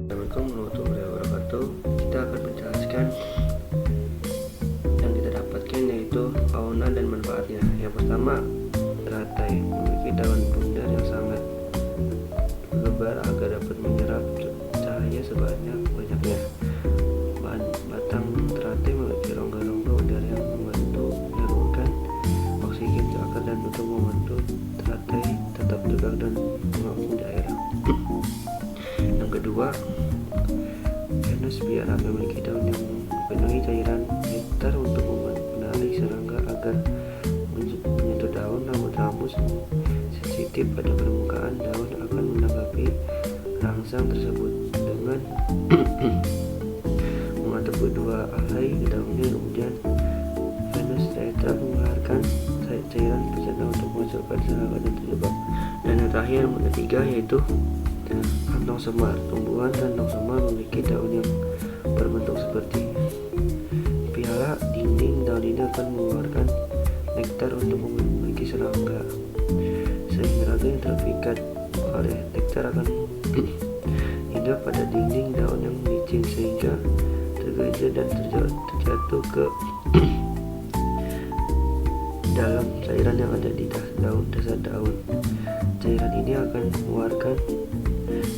Assalamualaikum warahmatullahi wabarakatuh. Kita akan menjelaskan yang kita dapatkan, yaitu fauna dan manfaatnya. Yang pertama, teratai memiliki daun bundar yang sangat lebar agar dapat menyerap cahaya sebanyak-banyaknya. Batang teratai memiliki rongga-rongga udara yang membantu menyalurkan oksigen ke akar dan untuk membantu teratai tetap tegak dan mengapung daerah. Yang kedua, Venus biara memiliki daun yang dipenuhi cairan nektar untuk menarik serangga agar menyentuh daun. Rambut-rambut sensitif pada permukaan daun akan menanggapi rangsang tersebut dengan mengatap kedua helai daunnya. Kemudian Venus tetra mengeluarkan cairan bercanda untuk menghasilkan serangga dan terjebak. Dan yang terakhir, yang ketiga, yaitu kantong semar. Tumbuhan kantong semar memiliki daun yang berbentuk seperti piala dinding. Daun ini akan mengeluarkan nektar untuk memiliki serangga, sehingga serangga yang terpikat oleh nektar akan hinggap pada dinding daun yang licin sehingga tergelincir dan terjatuh ke dalam cairan yang ada di dasar daun. Cairan ini akan mengeluarkan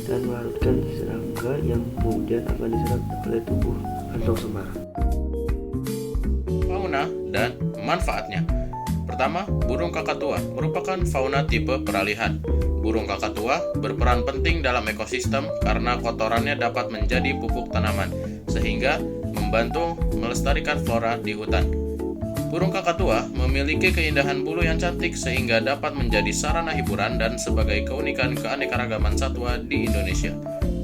dan melarutkan serangga yang kemudian akan diserap oleh tubuh kantong semar. Fauna dan manfaatnya. Pertama, burung kakatua merupakan fauna tipe peralihan. Burung kakatua berperan penting dalam ekosistem karena kotorannya dapat menjadi pupuk tanaman, sehingga membantu melestarikan flora di hutan. Burung kakatua memiliki keindahan bulu yang cantik sehingga dapat menjadi sarana hiburan dan sebagai keunikan keanekaragaman satwa di Indonesia.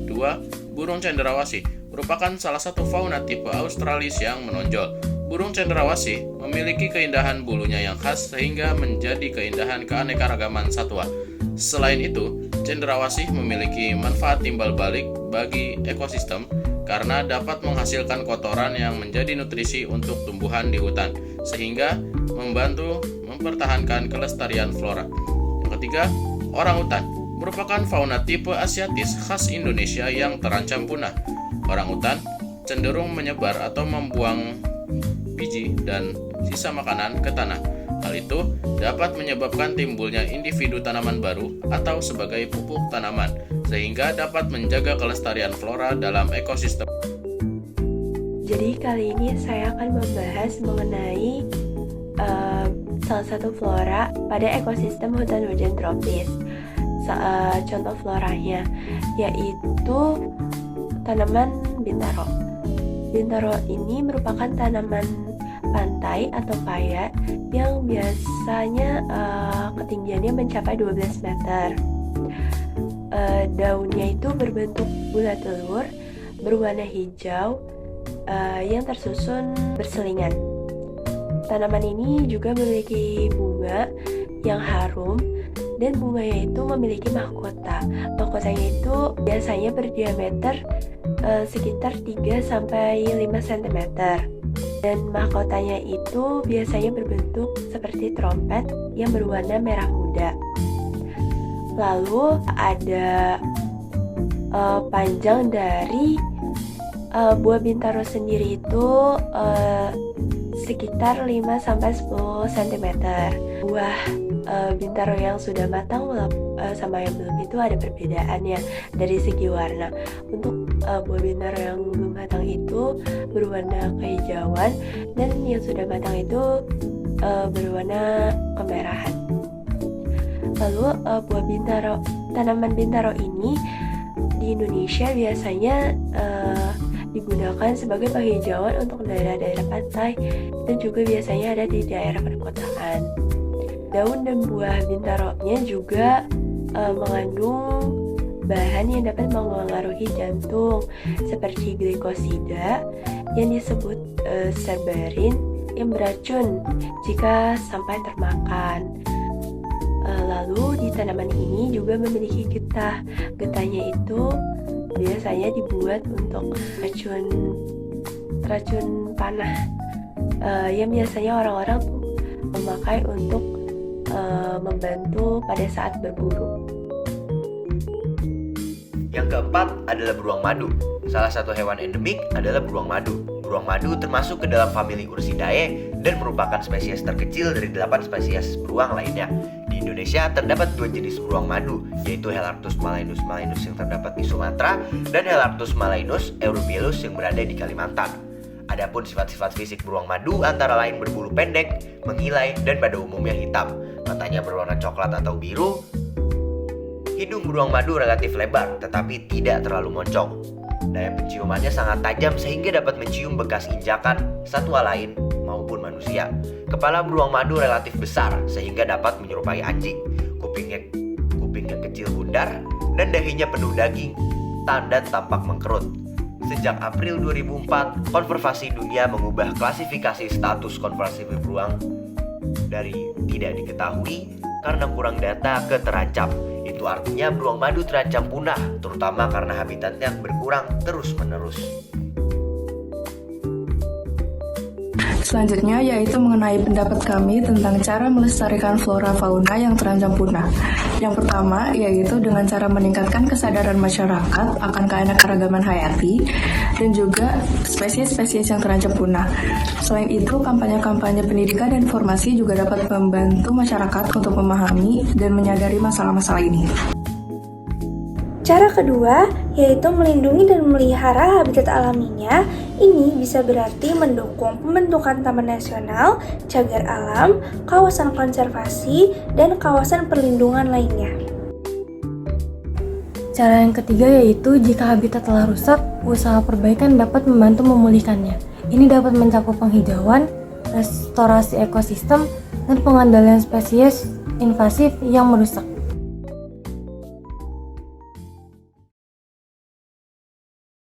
2. Burung cendrawasih merupakan salah satu fauna tipe australis yang menonjol. Burung cendrawasih memiliki keindahan bulunya yang khas sehingga menjadi keindahan keanekaragaman satwa. Selain itu, cendrawasih memiliki manfaat timbal balik bagi ekosistem karena dapat menghasilkan kotoran yang menjadi nutrisi untuk tumbuhan di hutan, sehingga membantu mempertahankan kelestarian flora. Yang ketiga, orangutan merupakan fauna tipe asiatis khas Indonesia yang terancam punah. Orangutan cenderung menyebar atau membuang biji dan sisa makanan ke tanah. Hal itu dapat menyebabkan timbulnya individu tanaman baru atau sebagai pupuk tanaman, sehingga dapat menjaga kelestarian flora dalam ekosistem. Jadi kali ini saya akan membahas mengenai salah satu flora pada ekosistem hutan hujan tropis. Contoh floranya yaitu tanaman bintaro. Bintaro ini merupakan tanaman pantai atau paya yang biasanya ketinggiannya mencapai 12 meter. Daunnya itu berbentuk bulat telur berwarna hijau yang tersusun berselingan. Tanaman ini juga memiliki bunga yang harum dan bunganya itu memiliki mahkota. Mahkotanya itu biasanya berdiameter sekitar 3-5 cm. Dan mahkotanya itu biasanya berbentuk seperti trompet yang berwarna merah muda. Lalu ada panjang dari buah bintaro sendiri itu sekitar 5-10 cm. Buah bintaro yang sudah matang sama yang belum itu ada perbedaannya dari segi warna. Untuk buah bintaro yang belum matang itu berwarna kehijauan dan yang sudah matang itu berwarna kemerahan. Lalu tanaman bintaro ini di Indonesia biasanya digunakan sebagai penghijauan untuk daerah-daerah pantai dan juga biasanya ada di daerah perkotaan. Daun dan buah bintaronya juga mengandung bahan yang dapat mempengaruhi jantung seperti glikosida yang disebut serbarin yang beracun jika sampai termakan. Lalu di tanaman ini juga memiliki getah. Getahnya itu biasanya dibuat untuk racun panah yang biasanya orang-orang memakai untuk membantu pada saat berburu. Yang keempat adalah beruang madu. Salah satu hewan endemik adalah beruang madu. Beruang madu termasuk ke dalam famili Ursidae dan merupakan spesies terkecil dari 8 spesies beruang lainnya. Di Indonesia terdapat 2 jenis beruang madu, yaitu Helarctos malainus malainus yang terdapat di Sumatera dan Helarctos malainus europielus yang berada di Kalimantan. Adapun sifat-sifat fisik beruang madu antara lain berbulu pendek, mengilai, dan pada umumnya hitam. Matanya berwarna coklat atau biru. Hidung beruang madu relatif lebar, tetapi tidak terlalu moncong. Daya penciumannya sangat tajam sehingga dapat mencium bekas injakan satwa lain maupun manusia. Kepala beruang madu relatif besar sehingga dapat menyerupai anjing. Kupingnya kecil bundar dan dahinya penuh daging, dan tampak mengkerut. Sejak April 2004, Konservasi Dunia mengubah klasifikasi status konservasi beruang dari tidak diketahui karena kurang data ke terancam. Itu artinya beruang madu terancam punah, terutama karena habitatnya berkurang terus-menerus. Selanjutnya yaitu mengenai pendapat kami tentang cara melestarikan flora fauna yang terancam punah. Yang pertama yaitu dengan cara meningkatkan kesadaran masyarakat akan keanekaragaman hayati dan juga spesies-spesies yang terancam punah. Selain itu, kampanye-kampanye pendidikan dan informasi juga dapat membantu masyarakat untuk memahami dan menyadari masalah-masalah ini. Cara kedua yaitu melindungi dan memelihara habitat alaminya. Ini bisa berarti mendukung pembentukan taman nasional, cagar alam, kawasan konservasi, dan kawasan perlindungan lainnya. Cara yang ketiga yaitu jika habitat telah rusak, usaha perbaikan dapat membantu memulihkannya. Ini dapat mencakup penghijauan, restorasi ekosistem, dan pengendalian spesies invasif yang merusak.